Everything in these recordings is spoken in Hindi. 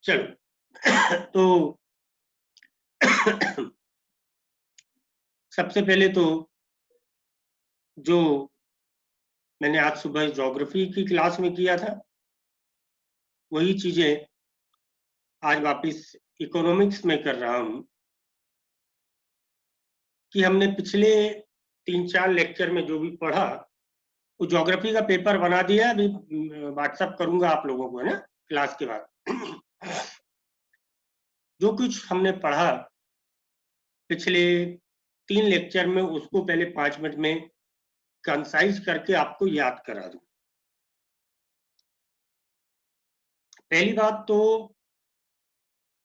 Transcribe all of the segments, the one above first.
चलो तो सबसे पहले तो जो मैंने आज सुबह ज्योग्राफी की क्लास में किया था वही चीजें आज वापस इकोनॉमिक्स में कर रहा हूं कि हमने पिछले 3-4 लेक्चर में जो भी पढ़ा वो ज्योग्राफी का पेपर बना दिया, अभी व्हाट्सएप करूंगा आप लोगों को, है ना, क्लास के बाद। जो कुछ हमने पढ़ा पिछले 3 लेक्चर में उसको पहले 5 मिनट में कंसाइज करके आपको याद करा दूं। पहली बात तो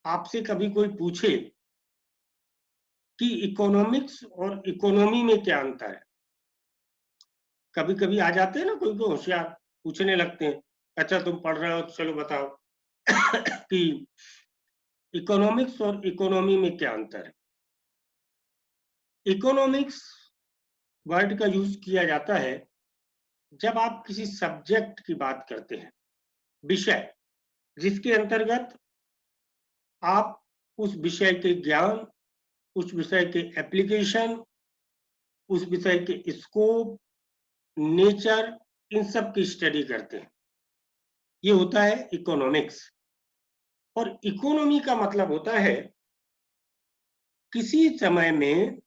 आपसे कभी कोई पूछे कि इकोनॉमिक्स और इकोनॉमी में क्या अंतर है, कभी कभी आ जाते हैं ना कोई को होशियार, पूछने लगते हैं अच्छा तुम पढ़ रहे हो चलो बताओ कि इकोनॉमिक्स और इकोनॉमी में क्या अंतर है। इकोनॉमिक्स वर्ड का यूज किया जाता है जब आप किसी सब्जेक्ट की बात करते हैं, विषय जिसके अंतर्गत आप उस विषय के ज्ञान, उस विषय के एप्लीकेशन, उस विषय के स्कोप, नेचर, इन सब की स्टडी करते हैं, ये होता है इकोनॉमिक्स। और इकोनॉमी का मतलब होता है किसी समय में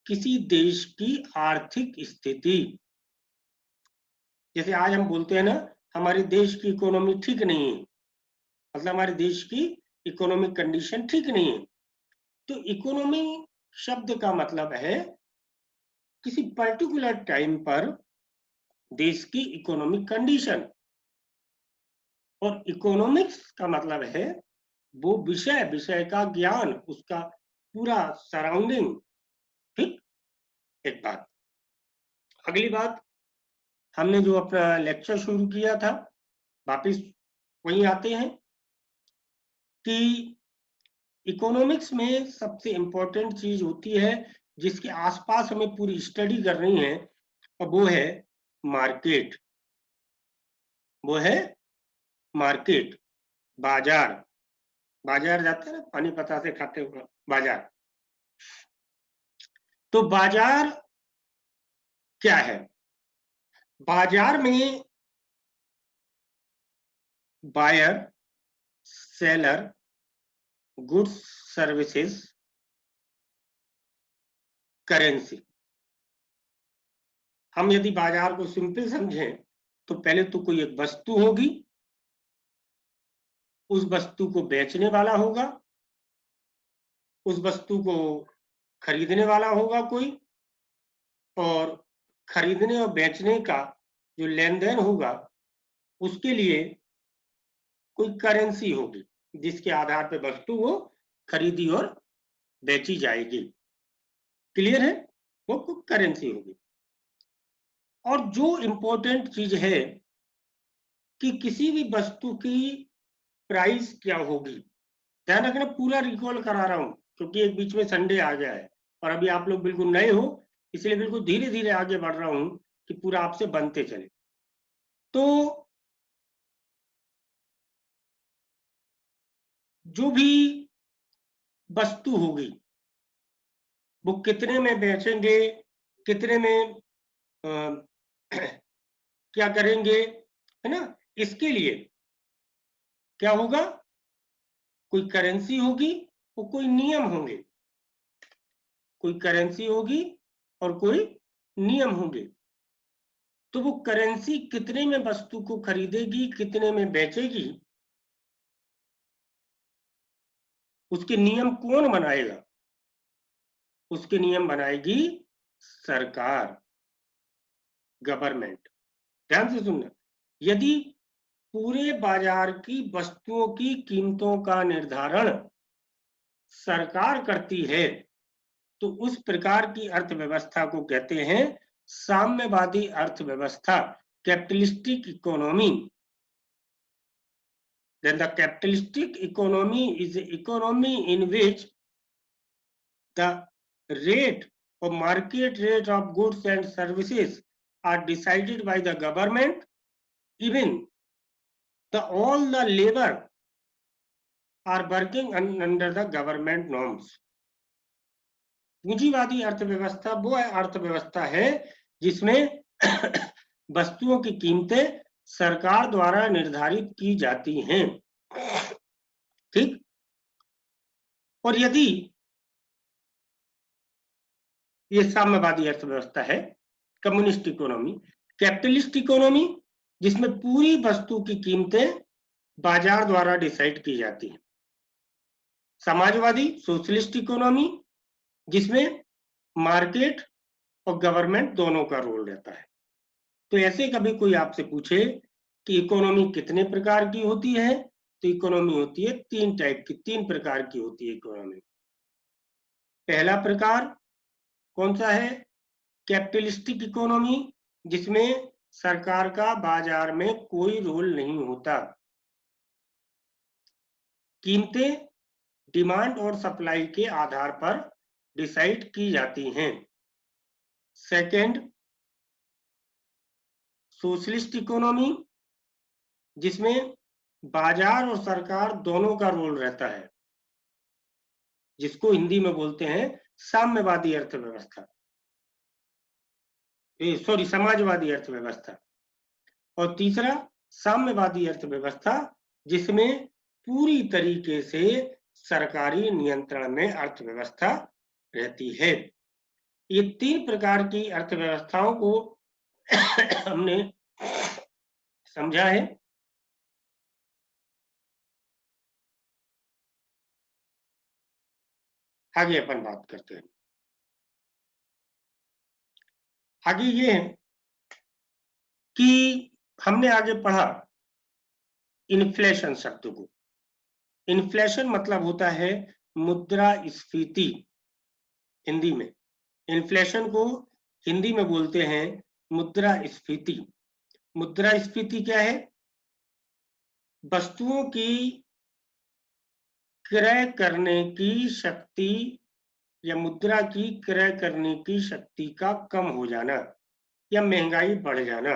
किसी देश की आर्थिक स्थिति। जैसे आज हम बोलते हैं ना हमारे देश की इकोनॉमी ठीक नहीं है, मतलब हमारे देश की इकोनॉमिक कंडीशन ठीक नहीं है। तो इकोनॉमी शब्द का मतलब है किसी पर्टिकुलर टाइम पर देश की इकोनॉमिक कंडीशन, और इकोनॉमिक्स का मतलब है वो विषय, विषय का ज्ञान, उसका पूरा सराउंडिंग। ठीक, एक बात। अगली बात, हमने जो अपना लेक्चर शुरू किया था वापिस वहीं आते हैं कि इकोनॉमिक्स में सबसे इंपॉर्टेंट चीज होती है जिसके आसपास हमें पूरी स्टडी करनी है, और वो है मार्केट। वो है मार्केट, बाजार। बाजार जाते हैं ना पानी पता से खाते हुए, बाजार। तो बाजार क्या है? बाजार में buyer, seller, goods, services, currency. हम यदि बाजार को सिंपल समझें तो पहले तो कोई एक वस्तु होगी, उस वस्तु को बेचने वाला होगा, उस वस्तु को खरीदने वाला होगा कोई, और खरीदने और बेचने का जो लेन देन होगा उसके लिए कोई करेंसी होगी जिसके आधार पर वस्तु वो खरीदी और बेची जाएगी। क्लियर है? वो करेंसी होगी। और जो इंपॉर्टेंट चीज है कि किसी भी वस्तु की प्राइस क्या होगी, ध्यान रखना, पूरा रिकॉल करा रहा हूं क्योंकि एक बीच में संडे आ गया है और अभी आप लोग बिल्कुल नए हो, इसलिए बिल्कुल धीरे धीरे आगे बढ़ रहा हूं कि पूरा आपसे बनते चले। तो जो भी वस्तु होगी वो कितने में बेचेंगे, कितने में क्या करेंगे, है ना, इसके लिए क्या होगा, कोई करेंसी होगी और कोई नियम होंगे। कोई करेंसी होगी और कोई नियम होंगे। तो वो करेंसी कितने में वस्तु को खरीदेगी, कितने में बेचेगी, उसके नियम कौन बनाएगा? उसके नियम बनाएगी सरकार, गवर्नमेंट। ध्यान से सुनना, यदि पूरे बाजार की वस्तुओं की कीमतों का निर्धारण सरकार करती है तो उस प्रकार की अर्थव्यवस्था को कहते हैं साम्यवादी अर्थव्यवस्था, capitalistic economy. Then the capitalistic economy is an economy in which the rate or market rate of goods and services are decided by the government. Even all the labor are working under the government norms. पूंजीवादी अर्थव्यवस्था वो अर्थव्यवस्था है जिसमें वस्तुओं की कीमतें सरकार द्वारा निर्धारित की जाती हैं, ठीक। और यदि ये साम्यवादी अर्थव्यवस्था है, कम्युनिस्ट इकोनॉमी, कैपिटलिस्ट इकोनॉमी जिसमें पूरी वस्तु की कीमतें बाजार द्वारा डिसाइड की जाती हैं, समाजवादी सोशलिस्ट इकोनॉमी जिसमें मार्केट और गवर्नमेंट दोनों का रोल रहता है। तो ऐसे कभी कोई आपसे पूछे कि इकोनॉमी कितने प्रकार की होती है, तो इकोनॉमी होती है तीन टाइप की, तीन प्रकार की होती है इकोनॉमी। पहला प्रकार कौन सा है? कैपिटलिस्टिक इकोनॉमी, जिसमें सरकार का बाजार में कोई रोल नहीं होता, कीमतें डिमांड और सप्लाई के आधार पर डिसाइड की जाती हैं। सेकंड, सोशलिस्ट इकोनॉमी, जिसमें बाजार और सरकार दोनों का रोल रहता है, जिसको हिंदी में बोलते हैं साम्यवादी अर्थव्यवस्था, सॉरी समाजवादी अर्थव्यवस्था। और तीसरा साम्यवादी अर्थव्यवस्था, जिसमें पूरी तरीके से सरकारी नियंत्रण में अर्थव्यवस्था रहती है। ये तीन प्रकार की अर्थव्यवस्थाओं को हमने समझा है। आगे अपन बात करते हैं। आगे ये है कि हमने आगे पढ़ा इन्फ्लेशन शब्द को। इन्फ्लेशन मतलब होता है मुद्रास्फीति हिंदी में। इन्फ्लेशन को हिंदी में बोलते हैं मुद्रास्फीति। मुद्रास्फीति क्या है? वस्तुओं की क्रय करने की शक्ति या मुद्रा की क्रय करने की शक्ति का कम हो जाना या महंगाई बढ़ जाना,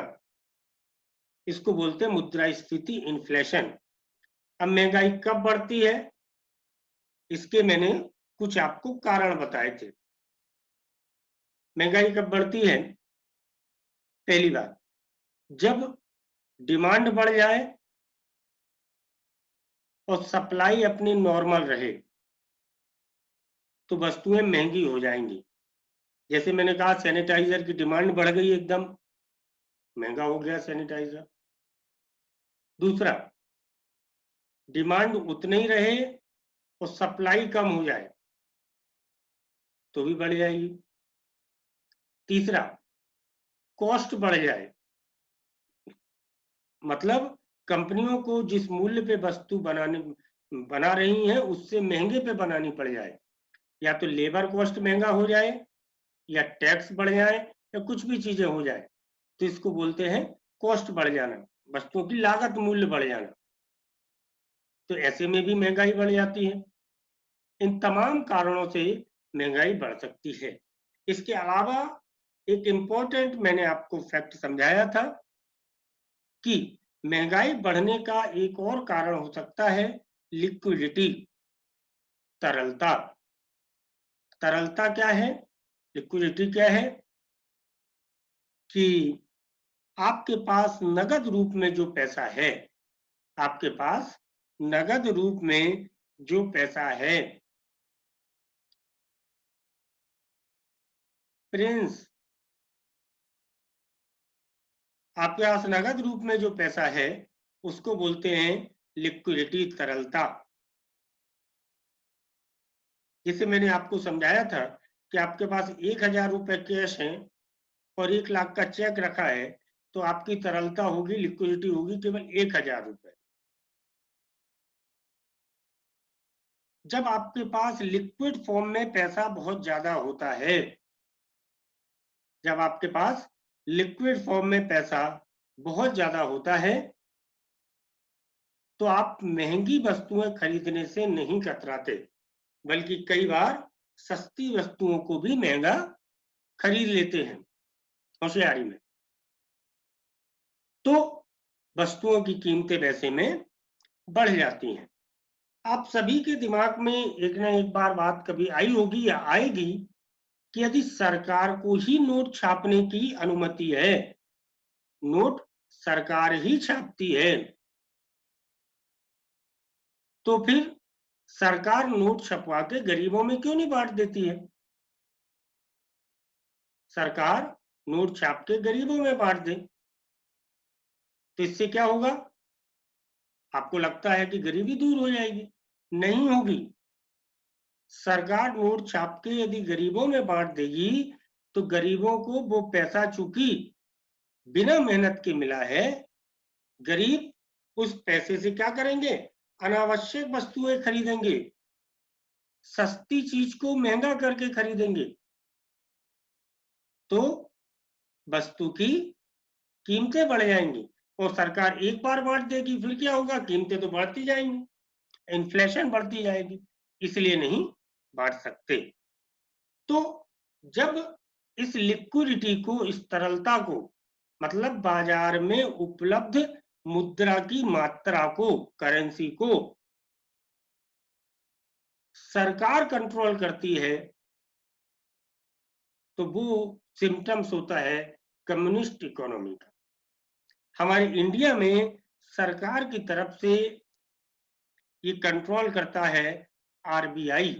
इसको बोलते हैं मुद्रास्फीति, इन्फ्लेशन। अब महंगाई कब बढ़ती है, इसके मैंने कुछ आपको कारण बताए थे। महंगाई कब बढ़ती है? पहली बात, जब डिमांड बढ़ जाए और सप्लाई अपनी नॉर्मल रहे तो वस्तुएं महंगी हो जाएंगी। जैसे मैंने कहा सैनिटाइजर की डिमांड बढ़ गई, एकदम महंगा हो गया सैनिटाइजर। दूसरा, डिमांड उतनी ही रहे और सप्लाई कम हो जाए तो भी बढ़ जाएगी। तीसरा, कॉस्ट बढ़ जाए, मतलब कंपनियों को जिस मूल्य पे वस्तु बना रही हैं उससे महंगे पे बनानी पड़ जाए, या तो लेबर कॉस्ट महंगा हो जाए या टैक्स बढ़ जाए या कुछ भी चीजें हो जाए, तो इसको बोलते हैं कॉस्ट बढ़ जाना, वस्तुओं की लागत मूल्य बढ़ जाना। तो ऐसे में भी महंगाई बढ़ जाती है। इन तमाम कारणों से महंगाई बढ़ सकती है। इसके अलावा एक इंपॉर्टेंट मैंने आपको फैक्ट समझाया था कि महंगाई बढ़ने का एक और कारण हो सकता है लिक्विडिटी, तरलता। तरलता क्या है, लिक्विडिटी क्या है? कि आपके पास नगद रूप में जो पैसा है, आपके पास नगद रूप में जो पैसा है, प्रिंस, आपके पास नगद रूप में जो पैसा है उसको बोलते हैं लिक्विडिटी, तरलता। जिसे मैंने आपको समझाया था कि आपके पास 1,000 रुपए कैश है और 1 लाख का चेक रखा है, तो आपकी तरलता होगी, लिक्विडिटी होगी केवल 1,000 रुपए। जब आपके पास लिक्विड फॉर्म में पैसा बहुत ज्यादा होता है, जब आपके पास लिक्विड फॉर्म में पैसा बहुत ज्यादा होता है, तो आप महंगी वस्तुएं खरीदने से नहीं कतराते, बल्कि कई बार सस्ती वस्तुओं को भी महंगा खरीद लेते हैं होशियारी में। तो वस्तुओं की कीमतें वैसे में बढ़ जाती हैं। आप सभी के दिमाग में एक ना एक बार बात कभी आई होगी या आएगी कि यदि सरकार को ही नोट छापने की अनुमति है, नोट सरकार ही छापती है, तो फिर सरकार नोट छपवा के गरीबों में क्यों नहीं बांट देती है? सरकार नोट छाप के गरीबों में बांट दे, तो इससे क्या होगा? आपको लगता है कि गरीबी दूर हो जाएगी? नहीं होगी। सरकार नोट छाप के यदि गरीबों में बांट देगी तो गरीबों को वो पैसा चूंकि बिना मेहनत के मिला है, गरीब उस पैसे से क्या करेंगे? अनावश्यक वस्तुएं खरीदेंगे, सस्ती चीज को महंगा करके खरीदेंगे, तो वस्तु की कीमतें बढ़ जाएंगी। और सरकार एक बार बांट देगी, फिर क्या होगा? कीमतें तो बढ़ती जाएंगी, इन्फ्लेशन बढ़ती जाएगी, इसलिए नहीं बांट सकते। तो जब इस लिक्विडिटी को, इस तरलता को, मतलब बाजार में उपलब्ध मुद्रा की मात्रा को, करेंसी को सरकार कंट्रोल करती है, तो वो सिम्टम्स होता है कम्युनिस्ट इकोनॉमी का। हमारे इंडिया में सरकार की तरफ से ये कंट्रोल करता है आरबीआई,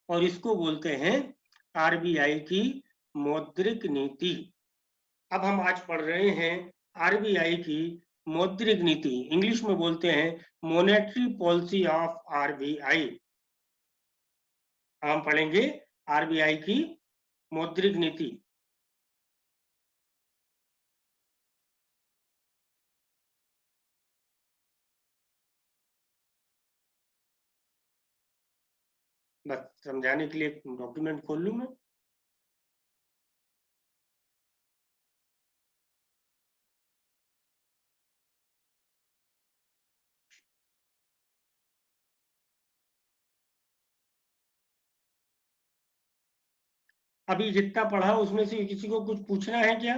और इसको बोलते हैं आरबीआई की मौद्रिक नीति। अब हम आज पढ़ रहे हैं आरबीआई की मौद्रिक नीति, इंग्लिश में बोलते हैं मॉनेटरी पॉलिसी ऑफ आरबीआई। हम पढ़ेंगे आरबीआई की मौद्रिक नीति। बस समझाने के लिए डॉक्यूमेंट खोल लूं मैं। अभी जितना पढ़ा उसमें से किसी को कुछ पूछना है क्या?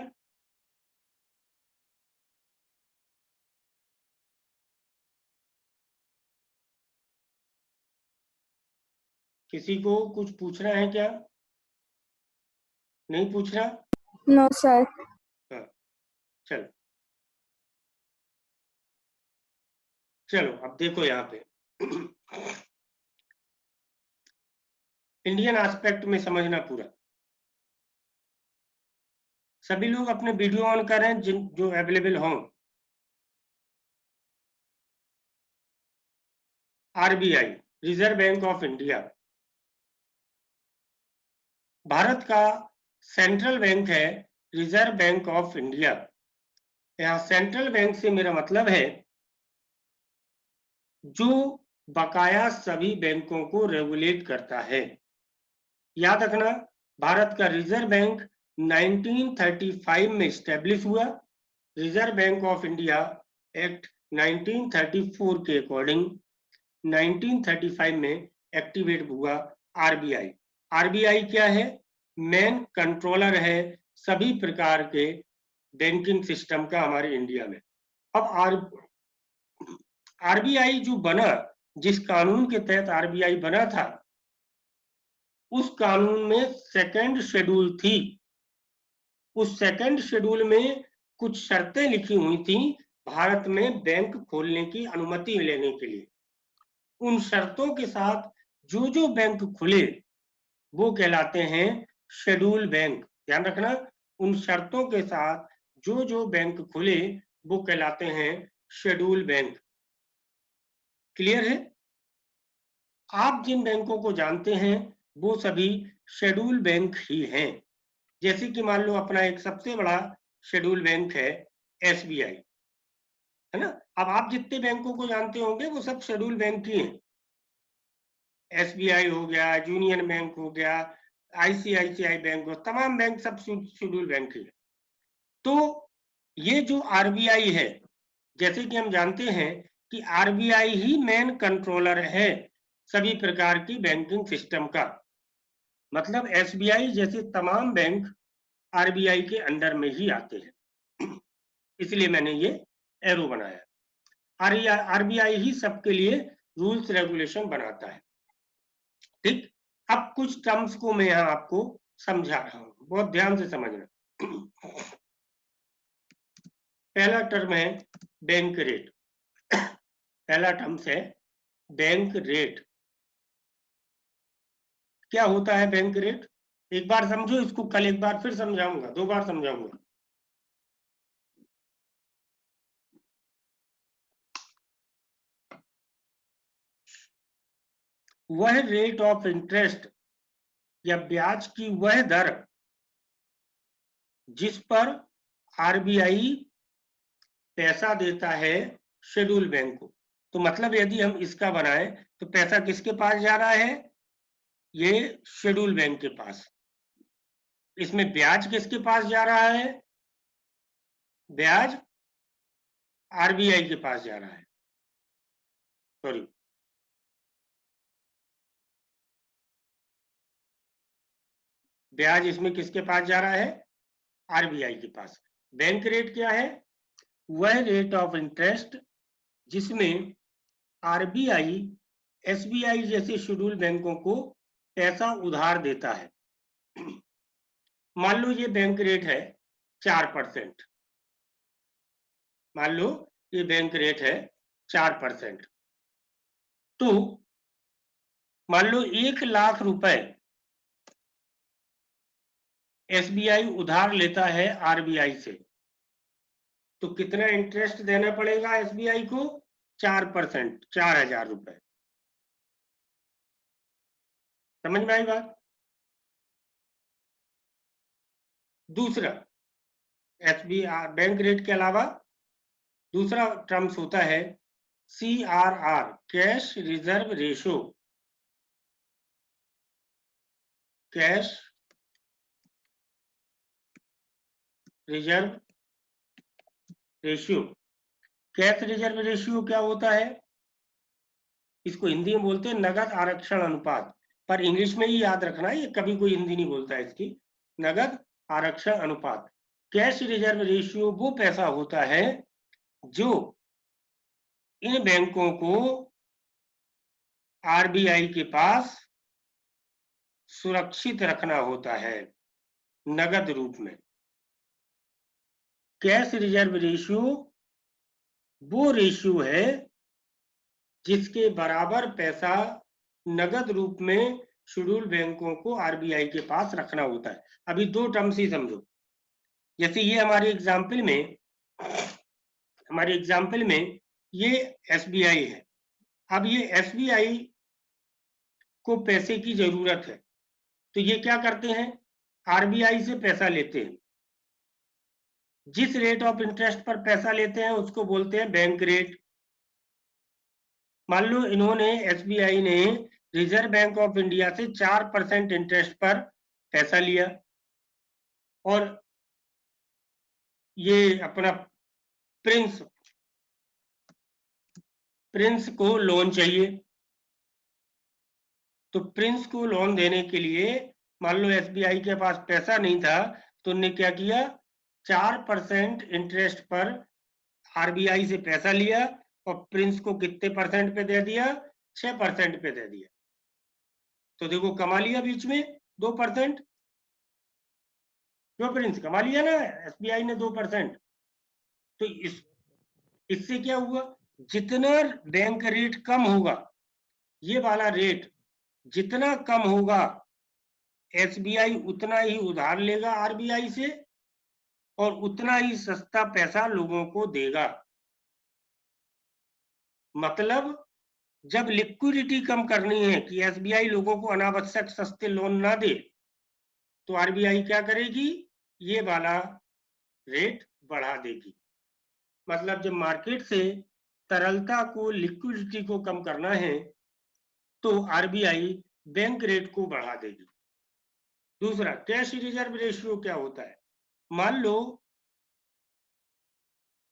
किसी को कुछ पूछना है क्या? नहीं पूछना? No sir. हाँ, चलो चलो अब देखो यहाँ पे इंडियन एस्पेक्ट में समझना पूरा। सभी लोग अपने वीडियो ऑन करें जिन जो अवेलेबल हों। RBI, reserve bank of India, Bharat का सेंट्रल बैंक है रिजर्व बैंक ऑफ इंडिया। यहाँ सेंट्रल बैंक से मेरा मतलब है जो बकाया सभी बैंकों को रेगुलेट करता है। याद रखना, भारत का रिजर्व बैंक 1935 में स्टैब्लिश हुआ। Reserve bank of India act 1934 के अकॉर्डिंग 1935 में एक्टिवेट हुआ आरबीआई। आरबीआई क्या है? मेन कंट्रोलर है सभी प्रकार के बैंकिंग सिस्टम का हमारे इंडिया में। अब आरबीआई जो बना, जिस कानून के तहत आरबीआई बना था, उस कानून में सेकंड शेड्यूल थी। उस सेकंड शेड्यूल में कुछ शर्तें लिखी हुई थी भारत में बैंक खोलने की अनुमति लेने के लिए। उन शर्तों के साथ जो जो बैंक खुले वो कहलाते हैं शेड्यूल बैंक। ध्यान रखना, उन शर्तों के साथ जो जो बैंक खुले वो कहलाते हैं शेड्यूल बैंक। क्लियर है? आप जिन बैंकों को जानते हैं वो सभी शेड्यूल बैंक ही हैं। जैसे कि मान लो अपना एक सबसे बड़ा शेड्यूल बैंक है एसबीआई, है ना। अब आप जितने बैंकों को जानते होंगे वो सब शेड्यूल बैंक ही हैं। एसबीआई हो गया, यूनियन बैंक हो गया, आईसीआईसीआई बैंक हो, तमाम बैंक सब शेड्यूल बैंक ही है। तो ये जो आरबीआई है, जैसे कि हम जानते हैं कि आरबीआई ही मेन कंट्रोलर है सभी प्रकार की बैंकिंग सिस्टम का। मतलब एसबीआई जैसे तमाम बैंक आरबीआई के अंडर में ही आते हैं, इसलिए मैंने ये एरो बनाया। आरबीआई ही सबके लिए रूल्स रेगुलेशन बनाता है। ठीक, अब कुछ टर्म्स को मैं यहाँ आपको समझा रहा हूँ, बहुत ध्यान से समझना। पहला टर्म है बैंक रेट। पहला टर्म्स है बैंक रेट। क्या होता है बैंक रेट? एक बार समझो इसको, कल एक बार फिर समझाऊंगा, 2 बार समझाऊंगा। वह रेट ऑफ इंटरेस्ट या ब्याज की वह दर जिस पर आरबीआई पैसा देता है शेड्यूल बैंक को। तो मतलब यदि हम इसका बनाएं तो पैसा किसके पास जा रहा है? ये शेड्यूल बैंक के पास। इसमें ब्याज किसके पास जा रहा है? ब्याज आरबीआई के पास जा रहा है। सॉरी, ब्याज इसमें किसके पास जा रहा है? आरबीआई के पास। बैंक रेट क्या है? वह रेट ऑफ इंटरेस्ट जिसमें आरबीआई एसबीआई जैसे शेड्यूल बैंकों को पैसा उधार देता है। मान लो ये बैंक रेट है 4%। मान लो ये बैंक रेट है 4%। तो मान लो 1,00,000 रुपए एसबीआई उधार लेता है आरबीआई से, तो कितना इंटरेस्ट देना पड़ेगा एसबीआई को? 4%, 4,000 रुपए। समझ में आई बात? दूसरा, एसबीआई बैंक रेट के अलावा दूसरा टर्म्स होता है CRR, cash reserve ratio. Cash reserve ratio. Cash reserve ratio क्या होता है? इसको हिंदी में बोलते हैं नगद आरक्षण अनुपात, पर इंग्लिश में ही याद रखना है, ये कभी कोई हिंदी नहीं बोलता है इसकी। नगद आरक्षण अनुपात। कैश रिजर्व रेशियो वो पैसा होता है जो इन बैंकों को आरबीआई के पास सुरक्षित रखना होता है नगद रूप में। कैश रिजर्व रेशियो वो रेशियो है जिसके बराबर पैसा नगद रूप में शेड्यूल बैंकों को आरबीआई के पास रखना होता है। अभी 2 टर्म्स ही समझो। जैसे ये हमारे एग्जाम्पल में ये एसबीआई है। अब ये एसबीआई को पैसे की जरूरत है, तो ये क्या करते हैं? आरबीआई से पैसा लेते हैं। जिस रेट ऑफ इंटरेस्ट पर पैसा लेते हैं उसको बोलते हैं बैंक रेट। मान लो इन्होंने, एसबीआई ने रिजर्व बैंक ऑफ इंडिया से 4% इंटरेस्ट पर पैसा लिया, और ये अपना प्रिंस को लोन चाहिए। तो प्रिंस को लोन देने के लिए मान लो एसबीआई के पास पैसा नहीं था, तो उन्होंने क्या किया? 4% इंटरेस्ट पर आरबीआई से पैसा लिया और प्रिंस को कितने परसेंट पे दे दिया? 6% पे दे दिया। तो देखो कमा लिया बीच में 2%। क्यों प्रिंस? कमा लिया ना एसबीआई ने 2%। तो इससे क्या हुआ? जितना बैंक रेट कम होगा, ये वाला रेट जितना कम होगा, एसबीआई उतना ही उधार लेगा आरबीआई से और उतना ही सस्ता पैसा लोगों को देगा। मतलब जब लिक्विडिटी कम करनी है कि एसबीआई लोगों को अनावश्यक सस्ते लोन ना दे, तो आरबीआई क्या करेगी? ये वाला रेट बढ़ा देगी। मतलब जब मार्केट से तरलता को, लिक्विडिटी को कम करना है, तो आरबीआई बैंक रेट को बढ़ा देगी। दूसरा, कैश रिजर्व रेशियो क्या होता है? मान लो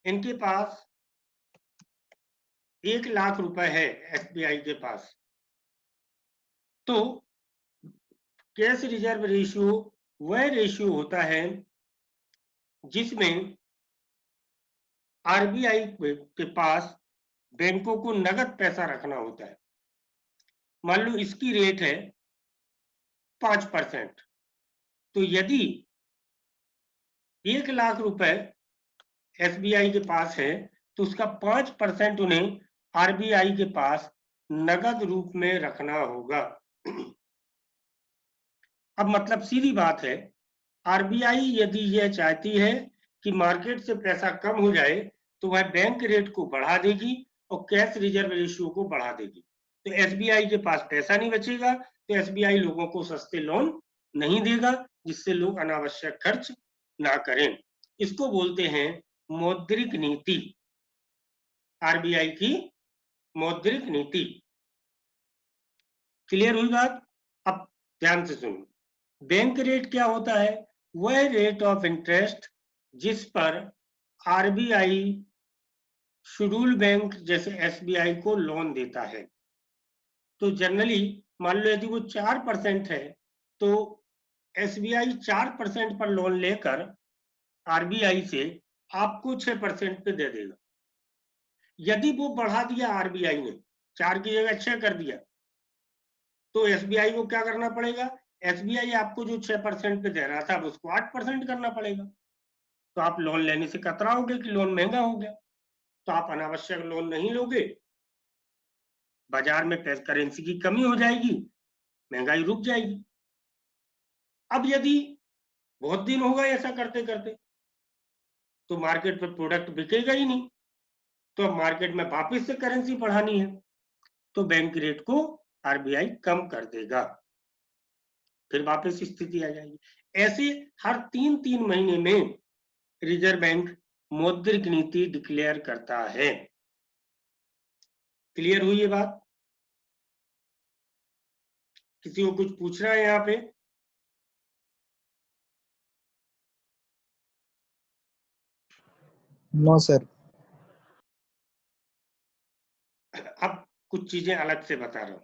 इनके पास 1,00,000 रुपए है एसबीआई के पास, तो कैश रिजर्व रेशियो वह रेशियो होता है जिसमें आरबीआई के पास बैंकों को नगद पैसा रखना होता है। मान लो इसकी रेट है 5%, तो यदि 1 लाख रुपए एसबीआई के पास है तो उसका 5% उन्हें आरबीआई के पास नगद रूप में रखना होगा। अब मतलब सीधी बात है, आरबीआई यदि यह चाहती है कि मार्केट से पैसा कम हो जाए तो वह बैंक रेट को बढ़ा देगी और कैश रिजर्व रेशियो को बढ़ा देगी। तो एसबीआई के पास पैसा नहीं बचेगा, तो एसबीआई लोगों को सस्ते लोन नहीं देगा, जिससे लोग अनावश्यक खर्च ना करें। इसको बोलते हैं मौद्रिक नीति, आरबीआई की मौद्रिक नीति। क्लियर हुई बात? अब ध्यान से सुनो, बैंक रेट क्या होता है? वह रेट ऑफ इंटरेस्ट जिस पर आरबीआई शेड्यूल बैंक जैसे एसबीआई को लोन देता है। तो जनरली मान लो यदि वो 4% है तो एसबीआई 4% पर लोन लेकर आरबीआई से आपको 6% पे दे देगा। यदि वो बढ़ा दिया आरबीआई ने, 4 की जगह 6 कर दिया, तो एसबीआई को क्या करना पड़ेगा? एसबीआई आपको जो 6% पे दे रहा था उसको 8% करना पड़ेगा। तो आप लोन लेने से कतराओगे कि लोन महंगा हो गया, तो आप अनावश्यक लोन नहीं लोगे, बाजार में करेंसी की कमी हो जाएगी, महंगाई रुक जाएगी। अब यदि बहुत दिन होगा ऐसा करते करते तो मार्केट में प्रोडक्ट बिकेगा ही नहीं, तो अब मार्केट में वापस से करेंसी बढ़ानी है, तो बैंक रेट को आरबीआई कम कर देगा, फिर वापस स्थिति आ जाएगी। ऐसे हर 3-3 महीने में रिजर्व बैंक मौद्रिक नीति डिक्लेयर करता है। क्लियर हुई ये बात? किसी को कुछ पूछना है यहाँ पे? No sir. अब कुछ चीजें अलग से बता रहा हूं।